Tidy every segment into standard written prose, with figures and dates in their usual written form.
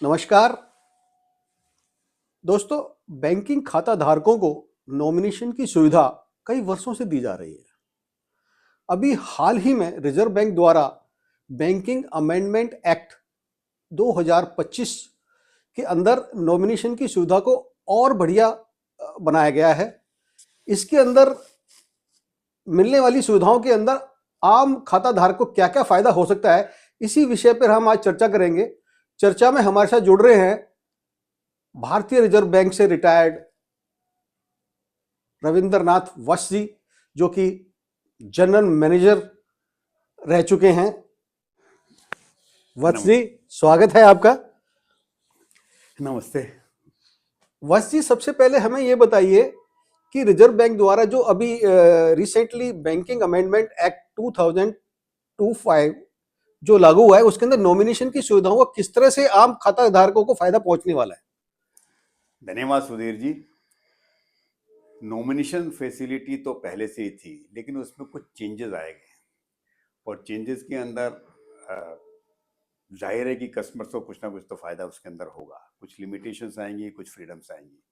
नमस्कार दोस्तों। बैंकिंग खाता धारकों को नॉमिनेशन की सुविधा कई वर्षों से दी जा रही है। अभी हाल ही में रिजर्व बैंक द्वारा बैंकिंग अमेंडमेंट एक्ट 2025 के अंदर नॉमिनेशन की सुविधा को और बढ़िया बनाया गया है। इसके अंदर मिलने वाली सुविधाओं के अंदर आम खाता धारक को क्या क्या फायदा हो सकता है, इसी विषय पर हम आज चर्चा करेंगे। चर्चा में हमारे साथ जुड़ रहे हैं भारतीय रिजर्व बैंक से रिटायर्ड रविंद्रनाथ वत्स जी, जो कि जनरल मैनेजर रह चुके हैं। वत्स जी, स्वागत है आपका। नमस्ते। वत्स जी, सबसे पहले हमें यह बताइए कि रिजर्व बैंक द्वारा जो अभी रिसेंटली बैंकिंग अमेंडमेंट एक्ट 2025 जो लागू हुआ है, उसके अंदर नॉमिनेशन की सुविधाओं को किस तरह से आम खाता धारकों को फायदा पहुंचने वाला है? धन्यवाद सुधीर जी। नॉमिनेशन फैसिलिटी तो पहले से ही थी, लेकिन उसमें कुछ चेंजेस आए गए और चेंजेस के अंदर जाहिर है कि कस्टमर्स को कुछ ना कुछ तो फायदा उसके अंदर होगा। कुछ लिमिटेशंस आएंगी, कुछ फ्रीडम्स आएंगी।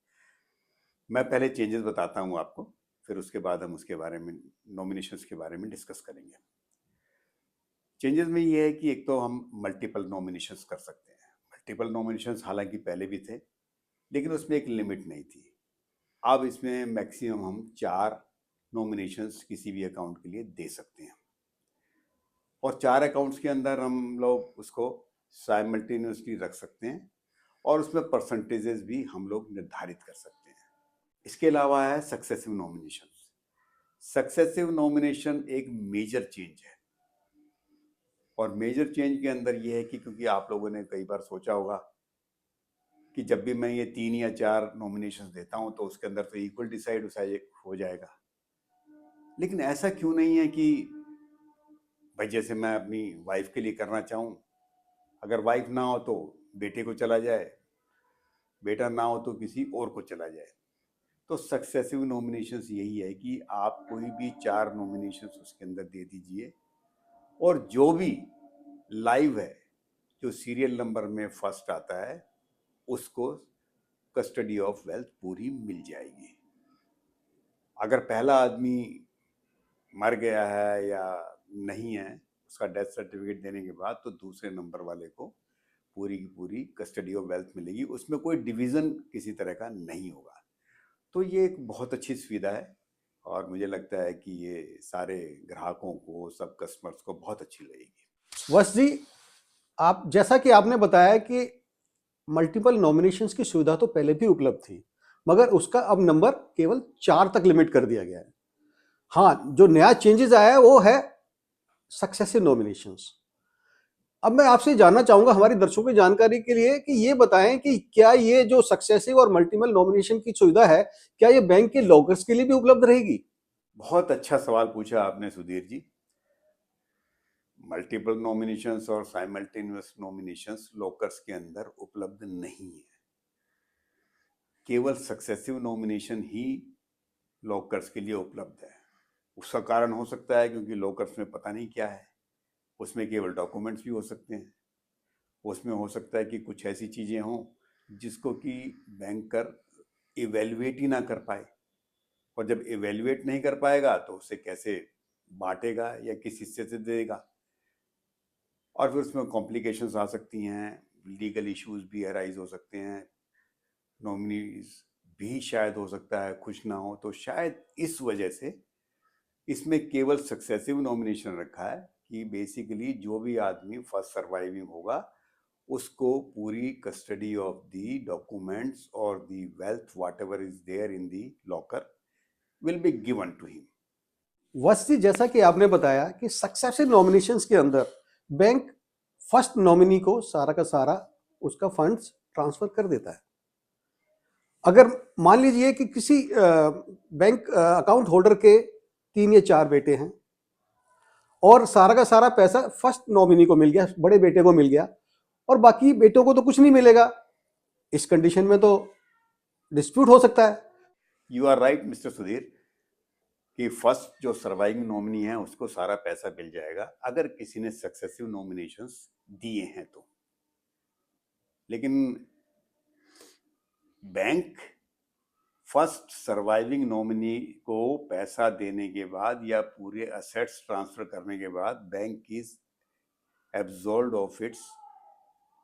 मैं पहले चेंजेस बताता हूं आपको, फिर उसके बाद हम उसके बारे में, नॉमिनेशंस के बारे में डिस्कस करेंगे। चेंजेस में ये है कि एक तो हम मल्टीपल नॉमिनेशंस कर सकते हैं। मल्टीपल नॉमिनेशंस हालांकि पहले भी थे, लेकिन उसमें एक लिमिट नहीं थी। अब इसमें मैक्सिमम हम 4 नॉमिनेशंस किसी भी अकाउंट के लिए दे सकते हैं और 4 अकाउंट्स के अंदर हम लोग उसको साइमल्टेनियसली रख सकते हैं और उसमें परसेंटेजेस भी हम लोग निर्धारित कर सकते हैं। इसके अलावा है सक्सेसिव नॉमिनेशन। सक्सेसिव नॉमिनेशन एक मेजर चेंज है और मेजर चेंज के अंदर ये है कि क्योंकि आप लोगों ने कई बार सोचा होगा कि जब भी मैं ये 3 या 4 नॉमिनेशंस देता हूं तो उसके अंदर तो इक्वल डिसाइड हो जाएगा, लेकिन ऐसा क्यों नहीं है कि भाई जैसे मैं अपनी वाइफ के लिए करना चाहूं, अगर वाइफ ना हो तो बेटे को चला जाए, बेटा ना हो तो किसी और को चला जाए। तो सक्सेसिव नॉमिनेशंस यही है कि आप कोई भी 4 नॉमिनेशंस उसके अंदर दे दीजिए और जो भी लाइव है, जो सीरियल नंबर में फर्स्ट आता है, उसको कस्टडी ऑफ वेल्थ पूरी मिल जाएगी। अगर पहला आदमी मर गया है या नहीं है, उसका डेथ सर्टिफिकेट देने के बाद, तो दूसरे नंबर वाले को पूरी की पूरी कस्टडी ऑफ वेल्थ मिलेगी। उसमें कोई डिवीज़न किसी तरह का नहीं होगा। तो ये एक बहुत अच्छी सुविधा है और मुझे लगता है कि ये सारे ग्राहकों को, सब कस्टमर्स को बहुत अच्छी लगेगी। वत्स जी, आप जैसा कि आपने बताया कि मल्टीपल नॉमिनेशंस की सुविधा तो पहले भी उपलब्ध थी, मगर उसका अब नंबर केवल 4 तक लिमिट कर दिया गया है। हाँ, जो नया चेंजेस आया है वो है सक्सेसिव नॉमिनेशंस। अब मैं आपसे जानना चाहूंगा, हमारी दर्शकों की जानकारी के लिए, कि ये बताएं कि क्या ये जो सक्सेसिव और मल्टीपल नॉमिनेशन की सुविधा है, क्या ये बैंक के लॉकर्स के लिए भी उपलब्ध रहेगी? बहुत अच्छा सवाल पूछा आपने सुधीर जी। मल्टीपल नॉमिनेशंस और साइमल्टेनियस नॉमिनेशंस लॉकर्स के अंदर उपलब्ध नहीं है। केवल सक्सेसिव नॉमिनेशन ही लॉकर्स के लिए उपलब्ध है। उसका कारण हो सकता है क्योंकि लॉकर्स में पता नहीं क्या है, उसमें केवल डॉक्यूमेंट्स भी हो सकते हैं। उसमें हो सकता है कि कुछ ऐसी चीज़ें हों जिसको कि बैंकर इवेल्युएट ही ना कर पाए, और जब इवेल्युएट नहीं कर पाएगा तो उसे कैसे बांटेगा या किस हिस्से से देगा, और फिर उसमें कॉम्प्लिकेशंस आ सकती हैं, लीगल इश्यूज भी अराइज हो सकते हैं, नॉमिनीज भी शायद हो सकता है खुश ना हो। तो शायद इस वजह से इसमें केवल सक्सेसिव नॉमिनेशन रखा है कि बेसिकली जो भी आदमी फर्स्ट सर्वाइविंग होगा उसको पूरी कस्टडी ऑफ द डॉक्यूमेंट्स और the wealth whatever is there in the locker will be given to him. Vats ji, जैसा कि आपने बताया कि सक्सेसिव नॉमिनेशंस के अंदर बैंक फर्स्ट नॉमिनी को सारा का सारा उसका फंड्स ट्रांसफर कर देता है। अगर मान लीजिए कि किसी बैंक अकाउंट होल्डर के 3 या 4 बेटे हैं और सारा का सारा पैसा फर्स्ट नॉमिनी को मिल गया, बड़े बेटे को मिल गया, और बाकी बेटों को तो कुछ नहीं मिलेगा, इस कंडीशन में तो डिस्प्यूट हो सकता है। You are right mister Sudhir कि फर्स्ट जो सर्वाइविंग नॉमिनी है उसको सारा पैसा मिल जाएगा अगर किसी ने सक्सेसिव नॉमिनेशंस दिए हैं तो। लेकिन बैंक फर्स्ट सर्वाइविंग नॉमिनी को पैसा देने के बाद या पूरे असेट्स ट्रांसफर करने के बाद bank is absolved of its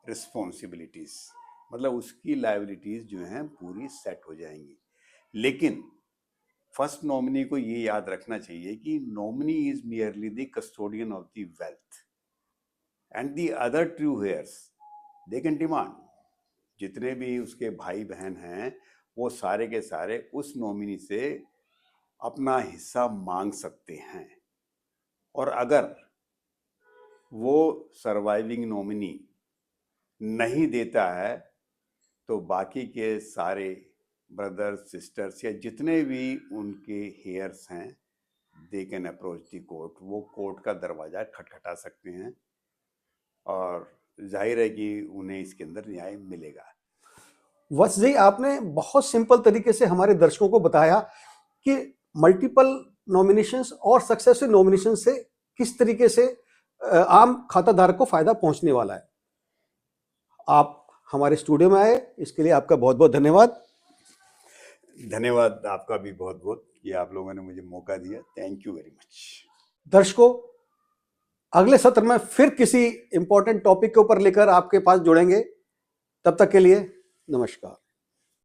responsibilities, मतलब उसकी लायबिलिटीज जो हैं पूरी सेट हो जाएंगी। लेकिन फर्स्ट नॉमिनी को ये याद रखना चाहिए कि nominee is merely the custodian of the wealth and the other true hairs they can demand. जितने भी उसके भाई बहन हैं वो सारे के सारे उस नॉमिनी से अपना हिस्सा मांग सकते हैं, और अगर वो सर्वाइविंग नॉमिनी नहीं देता है तो बाकी के सारे ब्रदर्स सिस्टर्स या जितने भी उनके हेयर्स हैं they can approach the court. वो कोर्ट का दरवाजा खटखटा सकते हैं और जाहिर है कि उन्हें इसके अंदर न्याय मिलेगा। वत्स जी, आपने बहुत सिंपल तरीके से हमारे दर्शकों को बताया कि मल्टीपल नॉमिनेशंस और सक्सेसिव नॉमिनेशन से किस तरीके से आम खाता धारक को फायदा पहुंचने वाला है। आप हमारे स्टूडियो में आए, इसके लिए आपका बहुत बहुत धन्यवाद। धन्यवाद आपका भी बहुत बहुत कि आप लोगों ने मुझे मौका दिया। Thank you very much. दर्शकों, अगले सत्र में फिर किसी इंपॉर्टेंट टॉपिक के ऊपर लेकर आपके पास जुड़ेंगे। तब तक के लिए नमस्कार।